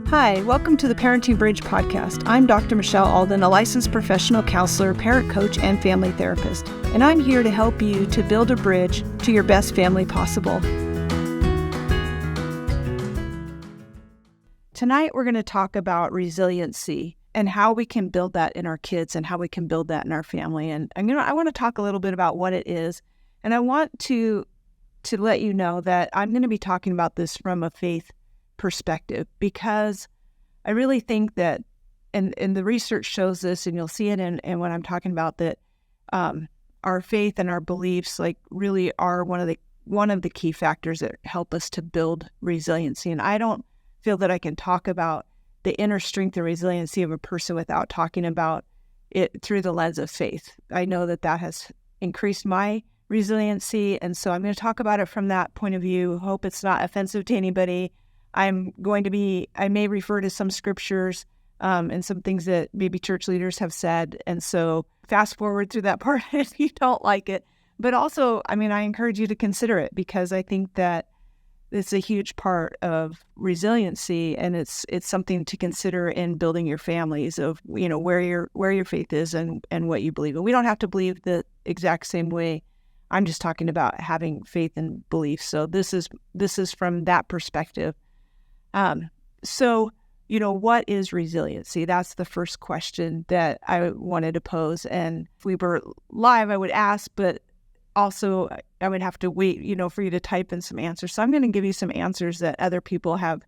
Hi, welcome to the Parenting Bridge podcast. I'm Dr. Michelle Alden, a licensed professional counselor, parent coach, and family therapist, and I'm here to help you to build a bridge to your best family possible. Tonight, we're going to talk about resiliency and how we can build that in our kids and how we can build that in our family. And I want to talk a little bit about what it is, and I want to let you know that I'm going to be talking about this from a faith perspective, because I really think that, and the research shows this, and you'll see it in what I'm talking about, that our faith and our beliefs really are one of the key factors that help us to build resiliency. And I don't feel that I can talk about the inner strength and resiliency of a person without talking about it through the lens of faith. I know that has increased my resiliency, and so I'm going to talk about it from that point of view. Hope it's not offensive to anybody. I may refer to some scriptures and some things that maybe church leaders have said. And so fast forward through that part if you don't like it. But also, I encourage you to consider it, because I think that it's a huge part of resiliency, and it's something to consider in building your families, of, where your faith is and what you believe. And we don't have to believe the exact same way. I'm just talking about having faith and belief. So this is from that perspective. So, what is resiliency? That's the first question that I wanted to pose. And if we were live, I would ask, but also I would have to wait, for you to type in some answers. So I'm going to give you some answers that other people have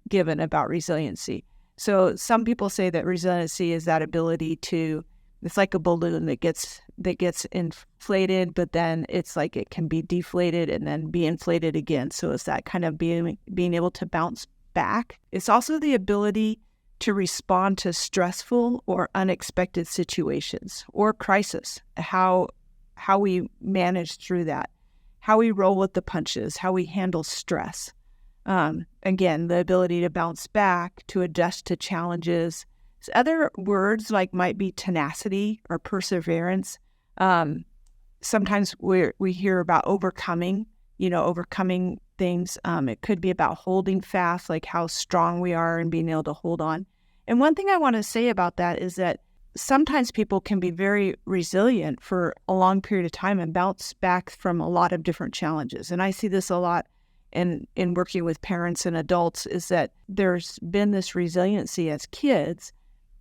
given about resiliency. So some people say that resiliency is that ability it's like a balloon that gets inflated, but then it's like it can be deflated and then be inflated again. So it's that kind of being able to bounce back. It's also the ability to respond to stressful or unexpected situations or crisis, how we manage through that, how we roll with the punches, how we handle stress. Again, the ability to bounce back, to adjust to challenges. Other words might be tenacity or perseverance. Sometimes we hear about overcoming things. It could be about holding fast, like how strong we are and being able to hold on. And one thing I want to say about that is that sometimes people can be very resilient for a long period of time and bounce back from a lot of different challenges. And I see this a lot in working with parents and adults, is that there's been this resiliency as kids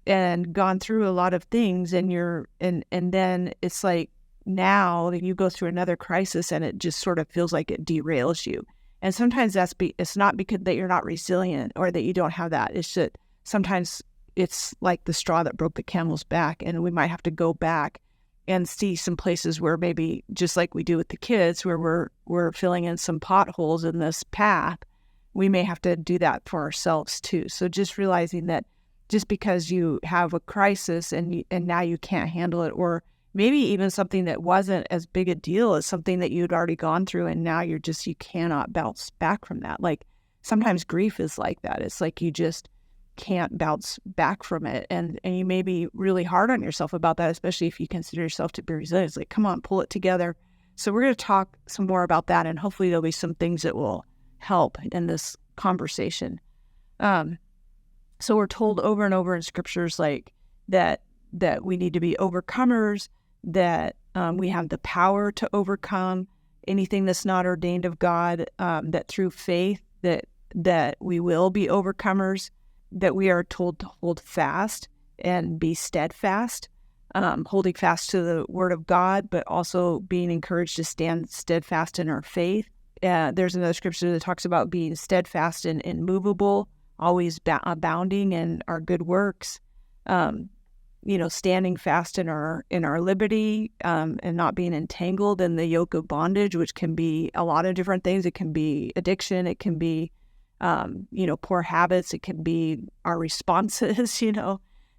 and gone through a lot of things, and then it's like now that you go through another crisis and it just sort of feels like it derails you. And sometimes it's not because that you're not resilient or that you don't have that. It's that sometimes it's like the straw that broke the camel's back, and we might have to go back and see some places where maybe, just like we do with the kids, where we're filling in some potholes in this path, we may have to do that for ourselves too. So just realizing that just because you have a crisis and now you can't handle it, or maybe even something that wasn't as big a deal as something that you'd already gone through, and now you cannot bounce back from that. Like sometimes grief is like that. It's like you just can't bounce back from it. And you may be really hard on yourself about that, especially if you consider yourself to be resilient. It's like, come on, pull it together. So we're going to talk some more about that, and hopefully there'll be some things that will help in this conversation. So we're told over and over in scriptures that we need to be overcomers, that we have the power to overcome anything that's not ordained of God, that through faith that we will be overcomers, that we are told to hold fast and be steadfast, holding fast to the word of God, but also being encouraged to stand steadfast in our faith. There's another scripture that talks about being steadfast and immovable, always abounding in our good works, standing fast in our liberty, and not being entangled in the yoke of bondage, which can be a lot of different things. It can be addiction. It can be, poor habits. It can be our responses,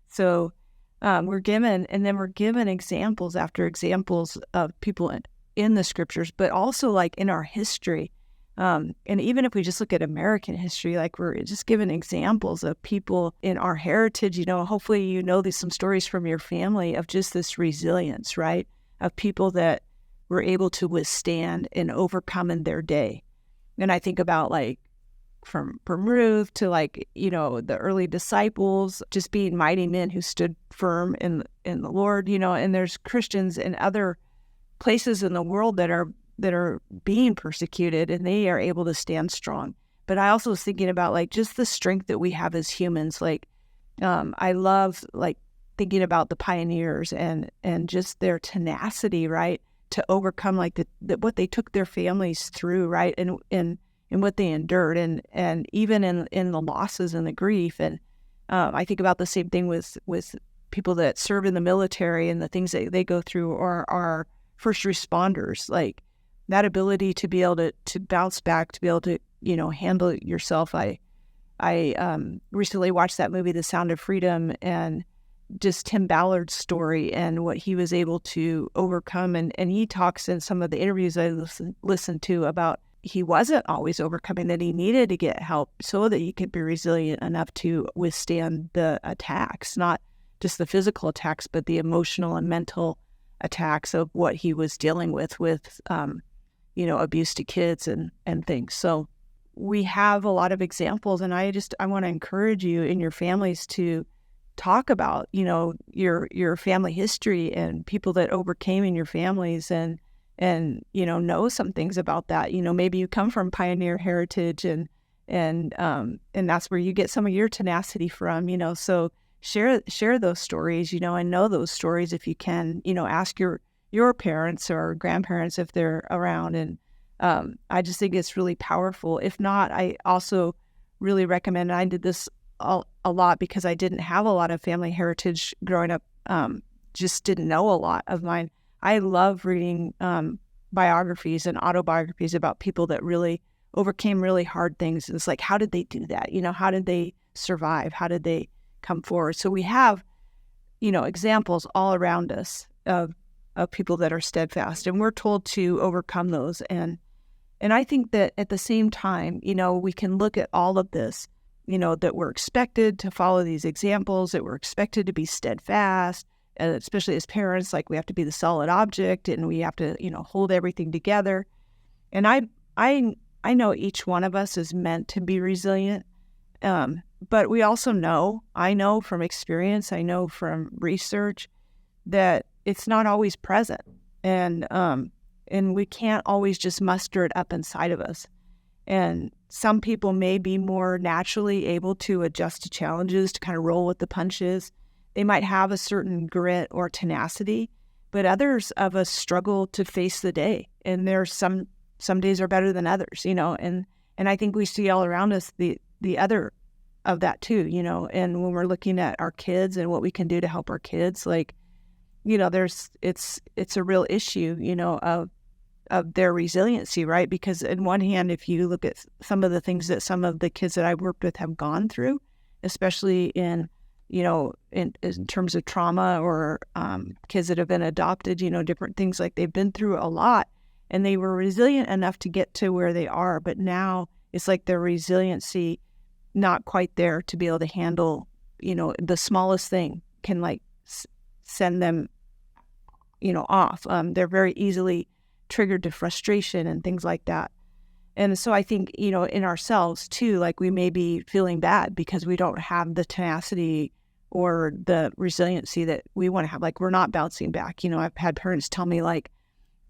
So we're given examples after examples of people in the scriptures, but also in our history. And even if we just look at American history, we're just given examples of people in our heritage, hopefully there's some stories from your family of just this resilience, right? Of people that were able to withstand and overcome in their day. And I think about from Ruth to like, the early disciples, just being mighty men who stood firm in the Lord, and there's Christians in other places in the world that are being persecuted, and they are able to stand strong. But I also was thinking about like just the strength that we have as humans. Like, I love like thinking about the pioneers and just their tenacity, right, to overcome like what they took their families through, right, and what they endured, and even in the losses and the grief. And I think about the same thing with people that serve in the military and the things that they go through, or are first responders, like that ability to be able to bounce back, to be able to handle yourself. I recently watched that movie, The Sound of Freedom, and just Tim Ballard's story and what he was able to overcome. And he talks in some of the interviews I listened to about he wasn't always overcoming, that he needed to get help so that he could be resilient enough to withstand the attacks, not just the physical attacks, but the emotional and mental attacks of what he was dealing with abuse to kids and things. So we have a lot of examples, and I want to encourage you in your families to talk about, your family history and people that overcame in your families, and know some things about that. Maybe you come from pioneer heritage, and that's where you get some of your tenacity from. So share those stories, and know those stories if you can. Ask your parents or grandparents if they're around, and I just think it's really powerful. If not, I also really recommend. And I did this a lot because I didn't have a lot of family heritage growing up. Just didn't know a lot of mine. I love reading biographies and autobiographies about people that really overcame really hard things. And it's like, how did they do that? How did they survive? How did they come forward? So we have, examples all around us of people that are steadfast, and we're told to overcome those. And I think that at the same time, we can look at all of this, that we're expected to follow these examples, that we're expected to be steadfast, especially as parents, like we have to be the solid object, and we have to, hold everything together. And I know each one of us is meant to be resilient. But we also I know from experience, I know from research that it's not always present. And we can't always just muster it up inside of us. And some people may be more naturally able to adjust to challenges, to kind of roll with the punches. They might have a certain grit or tenacity, but others of us struggle to face the day. And there's some days are better than others, and I think we see all around us the other of that too, and when we're looking at our kids and what we can do to help our kids, like, it's a real issue, of their resiliency, right? Because in one hand, if you look at some of the things that some of the kids that I've worked with have gone through, especially in terms of trauma, or kids that have been adopted, different things, like they've been through a lot, and they were resilient enough to get to where they are. But now it's like their resiliency not quite there to be able to handle, the smallest thing can like send them, off. They're very easily triggered to frustration and things like that. And so I think, in ourselves too, like we may be feeling bad because we don't have the tenacity or the resiliency that we want to have. Like we're not bouncing back. I've had parents tell me like,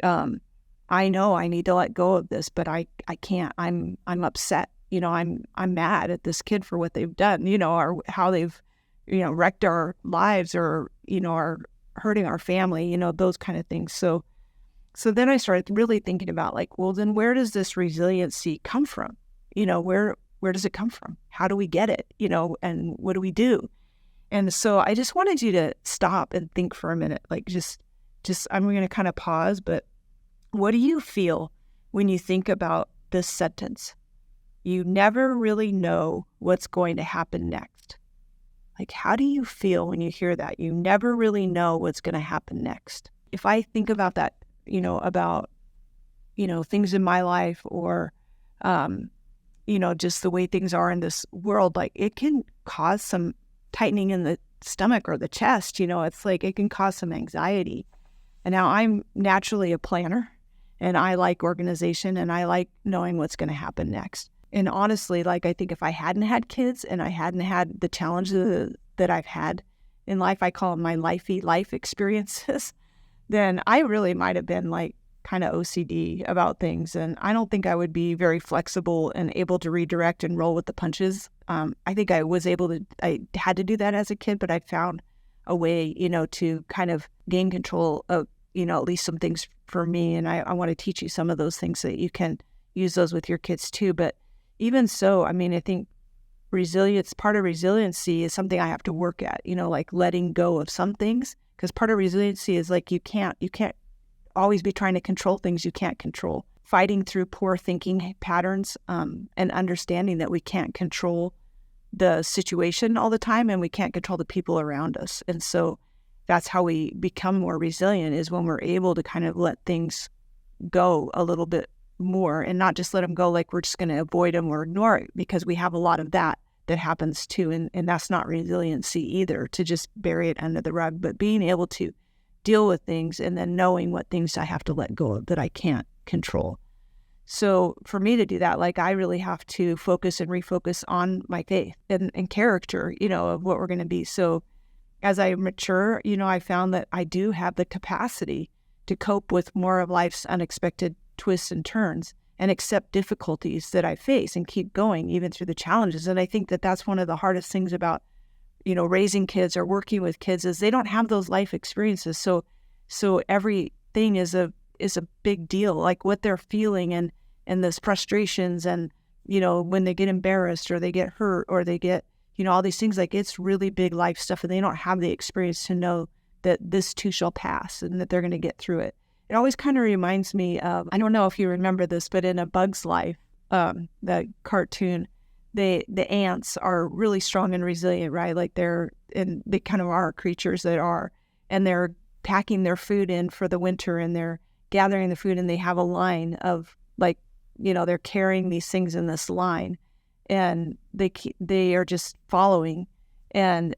I know I need to let go of this, but I can't. I'm upset. I'm mad at this kid for what they've done, or how they've, wrecked our lives, or, are hurting our family, those kind of things. So then I started really thinking about like, well, then where does this resiliency come from? Where does it come from? How do we get it? And what do we do? And so I just wanted you to stop and think for a minute, like just I'm going to kind of pause, but what do you feel when you think about this sentence? You never really know what's going to happen next. Like, how do you feel when you hear that? You never really know what's going to happen next. If I think about that, about, things in my life, or, just the way things are in this world, like it can cause some tightening in the stomach or the chest, it's like it can cause some anxiety. And now I'm naturally a planner, and I like organization, and I like knowing what's going to happen next. And honestly, like, I think if I hadn't had kids and I hadn't had the challenges that I've had in life, I call them my lifey life experiences, then I really might have been like kind of OCD about things. And I don't think I would be very flexible and able to redirect and roll with the punches. I think I had to do that as a kid, but I found a way, to kind of gain control of, at least some things for me. And I want to teach you some of those things so that you can use those with your kids too. But even so, I mean, I think part of resiliency is something I have to work at, like letting go of some things, because part of resiliency is like, you can't always be trying to control things you can't control. Fighting through poor thinking patterns, and understanding that we can't control the situation all the time and we can't control the people around us. And so that's how we become more resilient, is when we're able to kind of let things go a little bit more and not just let them go like we're just going to avoid them or ignore it, because we have a lot of that happens too. And that's not resiliency either, to just bury it under the rug, but being able to deal with things and then knowing what things I have to let go of that I can't control. So for me to do that, like, I really have to focus and refocus on my faith and character, of what we're going to be. So as I mature, I found that I do have the capacity to cope with more of life's unexpected twists and turns and accept difficulties that I face and keep going even through the challenges. And I think that that's one of the hardest things about, raising kids or working with kids, is they don't have those life experiences. So everything is a big deal, like what they're feeling and those frustrations and, when they get embarrassed or they get hurt or they get, all these things, like, it's really big life stuff, and they don't have the experience to know that this too shall pass and that they're going to get through it. It always kind of reminds me of, I don't know if you remember this, but in A Bug's Life, the cartoon, the ants are really strong and resilient, right? Like they kind of are creatures that are, and they're packing their food in for the winter, and they're gathering the food, and they have a line of, like, they're carrying these things in this line, and they are just following, and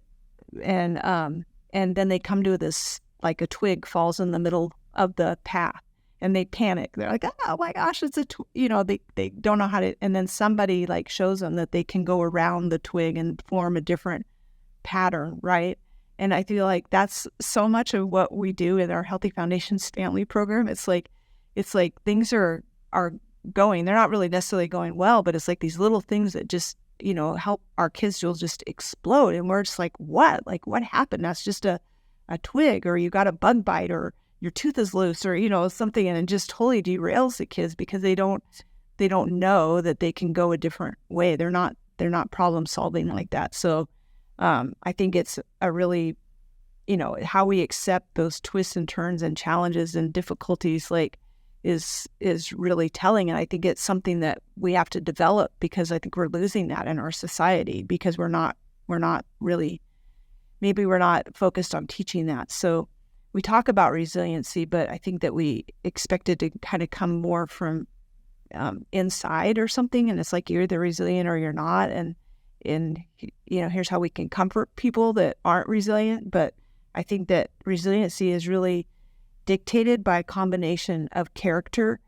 then they come to this, like, a twig falls in the middle of the path, and they panic. They're like, oh my gosh, it's they don't know how to, and then somebody, like, shows them that they can go around the twig and form a different pattern, right? And I feel like that's so much of what we do in our Healthy Foundations family program. It's like things are going, they're not really necessarily going well, but it's like these little things that just, help our kids will just explode. And we're just like, what? Like, what happened? That's just a twig, or you got a bug bite, or your tooth is loose, or, something, and it just totally derails the kids because they don't know that they can go a different way. They're not problem solving like that. So I think it's a really, how we accept those twists and turns and challenges and difficulties, like, is really telling. And I think it's something that we have to develop, because I think we're losing that in our society, because we're not really, maybe we're not focused on teaching that. So we talk about resiliency, but I think that we expect it to kind of come more from inside or something. And it's like, you're either resilient or you're not. And here's how we can comfort people that aren't resilient. But I think that resiliency is really dictated by a combination of character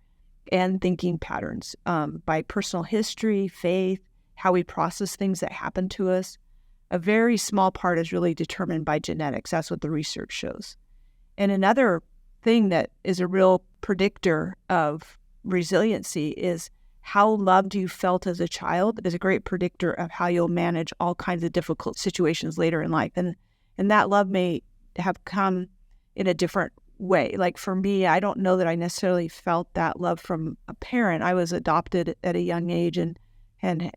and thinking patterns, by personal history, faith, how we process things that happen to us. A very small part is really determined by genetics. That's what the research shows. And another thing that is a real predictor of resiliency is how loved you felt as a child is a great predictor of how you'll manage all kinds of difficult situations later in life. And that love may have come in a different way. Like, for me, I don't know that I necessarily felt that love from a parent. I was adopted at a young age and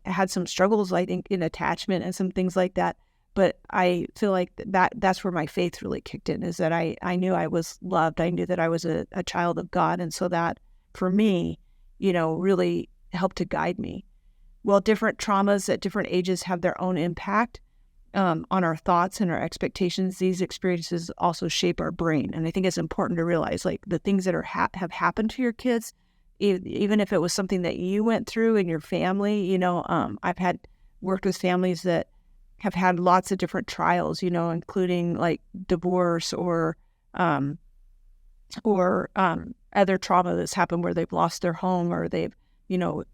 had some struggles, I think, in attachment and some things like that. But I feel like that's where my faith really kicked in, is that I knew I was loved. I knew that I was a child of God. And so that, for me, really helped to guide me. Well, different traumas at different ages have their own impact on our thoughts and our expectations. These experiences also shape our brain. And I think it's important to realize, like, the things that have happened to your kids, even if it was something that you went through in your family, I've worked with families that have had lots of different trials, including like divorce or other trauma that's happened where they've lost their home, or they've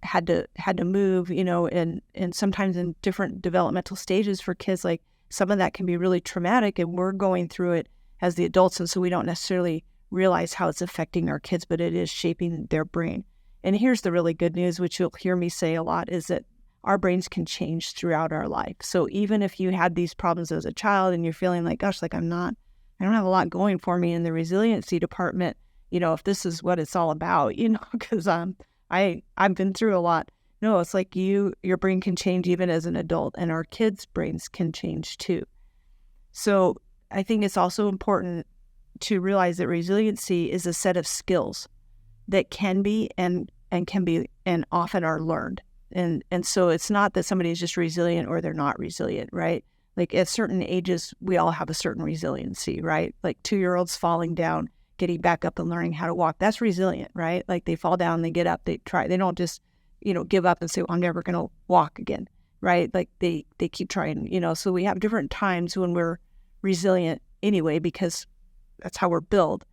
had to move, and sometimes in different developmental stages for kids, like some of that can be really traumatic, and we're going through it as the adults, and so we don't necessarily realize how it's affecting our kids, but it is shaping their brain. And here's the really good news, which you'll hear me say a lot, is that our brains can change throughout our life. So even if you had these problems as a child and you're feeling like, gosh, like I don't have a lot going for me in the resiliency department, if this is what it's all about, because I've been through a lot. No, it's like your brain can change even as an adult, and our kids' brains can change too. So I think it's also important to realize that resiliency is a set of skills that can be and often are learned. And so it's not that somebody is just resilient or they're not resilient, right? Like at certain ages, we all have a certain resiliency, right? Like 2-year-olds falling down, getting back up and learning how to walk. That's resilient, right? Like they fall down, they get up, they try. They don't just, give up and say, well, I'm never going to walk again, right? Like they keep trying, So we have different times when we're resilient anyway, because that's how we're built.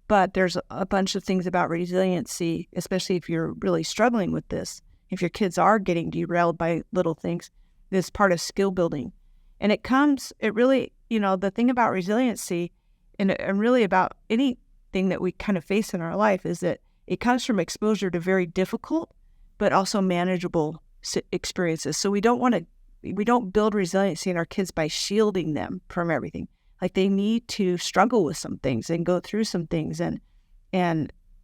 But there's a bunch of things about resiliency, especially if you're really struggling with this. If your kids are getting derailed by little things, this part of skill building. And it really, the thing about resiliency and really about anything that we kind of face in our life is that it comes from exposure to very difficult, but also manageable experiences. So we don't build resiliency in our kids by shielding them from everything. Like they need to struggle with some things and go through some things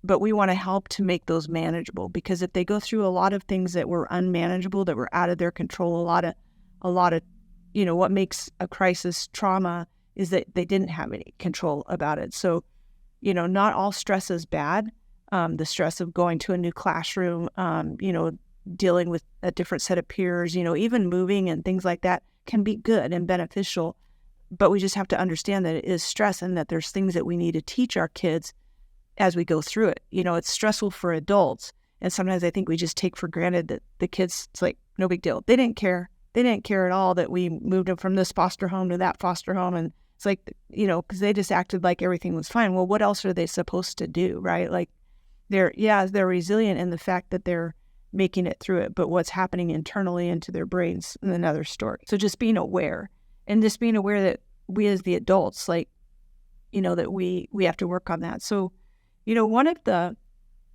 but we want to help to make those manageable, because if they go through a lot of things that were unmanageable, that were out of their control, a lot of, what makes a crisis trauma is that they didn't have any control about it. So, not all stress is bad. The stress of going to a new classroom, dealing with a different set of peers, even moving and things like that can be good and beneficial. But we just have to understand that it is stress and that there's things that we need to teach our kids as we go through it. It's stressful for adults. And sometimes I think we just take for granted that the kids, it's like, no big deal. They didn't care. They didn't care at all that we moved them from this foster home to that foster home. And it's like, because they just acted like everything was fine. Well, what else are they supposed to do, right? Like they're resilient in the fact that they're making it through it, but what's happening internally into their brains is another story. So just being aware, and just being aware that we as the adults, like, that we have to work on that. So, one of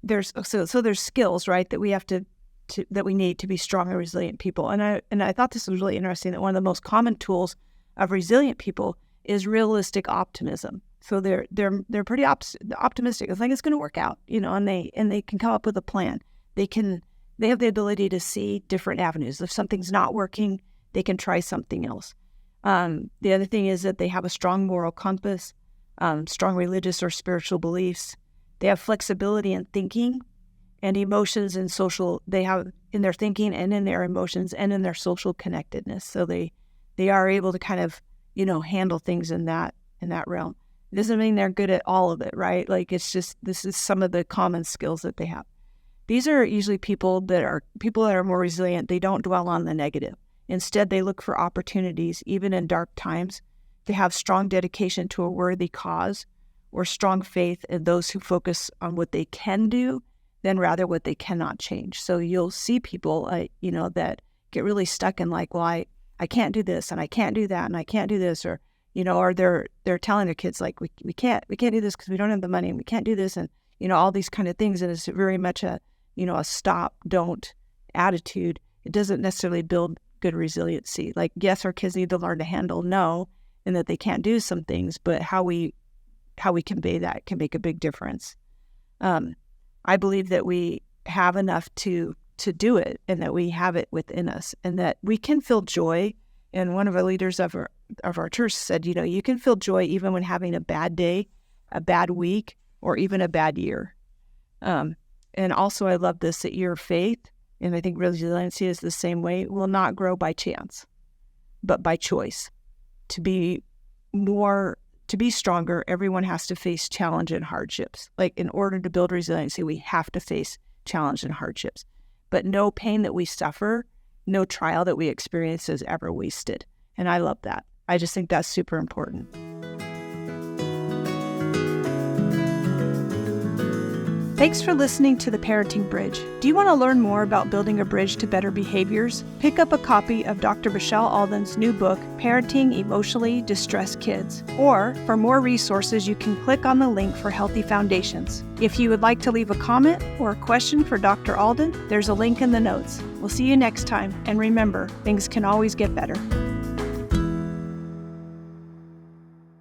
there's skills, right, that we have that we need to be strong and resilient people. And I thought this was really interesting that one of the most common tools of resilient people is realistic optimism. So they're pretty optimistic. It's like it's going to work out, and they can come up with a plan. They have the ability to see different avenues. If something's not working, they can try something else. The other thing is that they have a strong moral compass, strong religious or spiritual beliefs. They have flexibility in thinking and emotions and social. They have in their thinking and in their emotions and in their social connectedness. So they are able to kind of, handle things in that realm. It doesn't mean they're good at all of it, right? Like it's just, this is some of the common skills that they have. These are usually people that are more resilient. They don't dwell on the negative. Instead, they look for opportunities, even in dark times. They have strong dedication to a worthy cause, or strong faith in those who focus on what they can do than rather what they cannot change. So you'll see people, that get really stuck in like, well, I can't do this and I can't do that and I can't do this, or, or they're telling their kids like, we can't do this because we don't have the money, and we can't do this, and, all these kind of things. And it's very much a stop, don't attitude. It doesn't necessarily build good resiliency. Like, yes, our kids need to learn to handle no, and that they can't do some things, but how we convey that can make a big difference. I believe that we have enough to do it, and that we have it within us, and that we can feel joy. And one of the leaders of our church said, you can feel joy even when having a bad day, a bad week, or even a bad year. And also I love this, that your faith, and I think resiliency is the same way, will not grow by chance, but by choice. To be stronger, everyone has to face challenge and hardships. Like in order to build resiliency, we have to face challenge and hardships. But no pain that we suffer, no trial that we experience is ever wasted. And I love that. I just think that's super important. Thanks for listening to The Parenting Bridge. Do you want to learn more about building a bridge to better behaviors? Pick up a copy of Dr. Michelle Alden's new book, Parenting Emotionally Distressed Kids. Or, for more resources, you can click on the link for Healthy Foundations. If you would like to leave a comment or a question for Dr. Alden, there's a link in the notes. We'll see you next time, and remember, things can always get better.